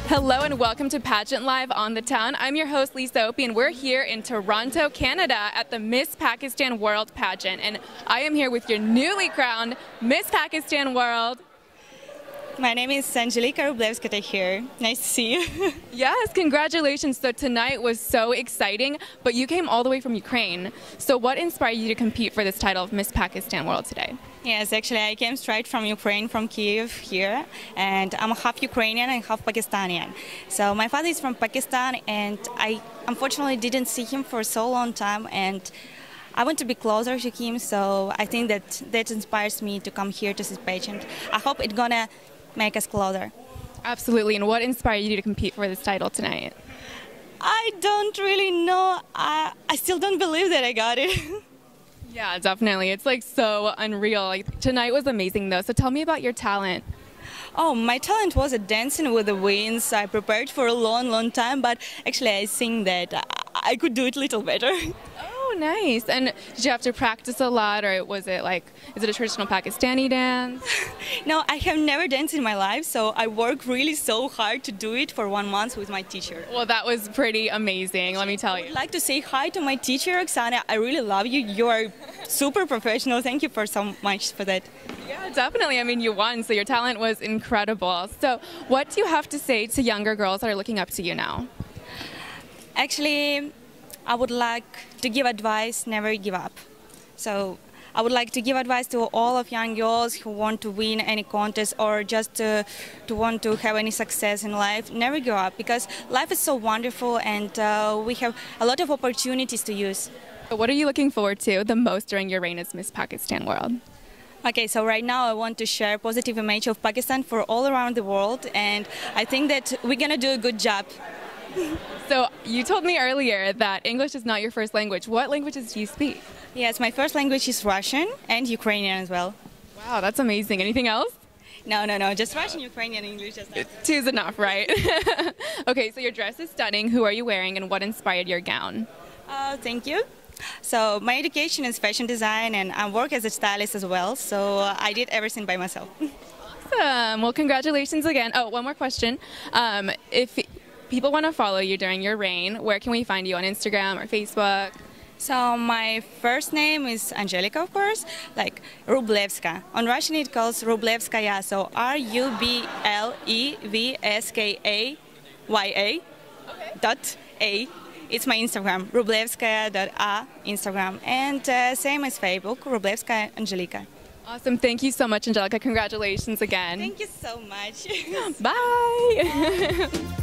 Hello and welcome to Pageant Live on the Town. I'm your host Lisa Opie and we're here in Toronto, Canada at the Miss Pakistan World Pageant. And I am here with your newly crowned Miss Pakistan World. My name is Angelika Rublevskaya here. Nice to see you. Yes, congratulations. So tonight was so exciting, but you came all the way from Ukraine. So what inspired you to compete for this title of Miss Pakistan World today? Yes, actually I came straight from Ukraine, from Kyiv here, and I'm half Ukrainian and half Pakistani. So my father is from Pakistan and I unfortunately didn't see him for so long time, and I want to be closer to him, so I think that inspires me to come here to this pageant. I hope it's gonna make us closer. Absolutely. And what inspired you to compete for this title tonight? I don't really know. I still don't believe that I got it. Yeah, definitely. It's like so unreal. Like tonight was amazing though. So tell me about your talent. Oh, my talent was at dancing with the winds. I prepared for a long time, but actually I think that I could do it a little better. Oh, nice. And did you have to practice a lot, or was it like, is it a traditional Pakistani dance? No, I have never danced in my life, so I worked really so hard to do it for 1 month with my teacher. Well, that was pretty amazing, let me tell you. I would like to say hi to my teacher, Oksana. I really love you. You are super professional. Thank you for so much for that. Yeah, definitely. I mean, you won, so your talent was incredible. So what do you have to say to younger girls that are looking up to you now? Actually, I would like to give advice, never give up. So I would like to give advice to all of young girls who want to win any contest or just to want to have any success in life. Never give up, because life is so wonderful and we have a lot of opportunities to use. What are you looking forward to the most during your reign as Miss Pakistan World? Okay, so right now I want to share a positive image of Pakistan for all around the world, and I think that we're going to do a good job. So you told me earlier that English is not your first language. What languages do you speak? Yes, my first language is Russian and Ukrainian as well. Wow, that's amazing. Anything else? No, just Russian, Ukrainian, English. Just two's enough, right? Okay, so your dress is stunning. Who are you wearing and what inspired your gown? Thank you. So my education is fashion design and I work as a stylist as well, so I did everything by myself. Awesome. Well, congratulations again. Oh, one more question. If people want to follow you during your reign, where can we find you, on Instagram or Facebook? So my first name is Angelika, of course, like Rublevska. On Russian it calls Rublevskaya, so RUBLEVSKAYA .A. It's my Instagram, rublevskaya.a Instagram, and same as Facebook, Rublevskaya Angelika. Awesome. Thank you so much, Angelika. Congratulations again. Thank you so much. Bye. Bye.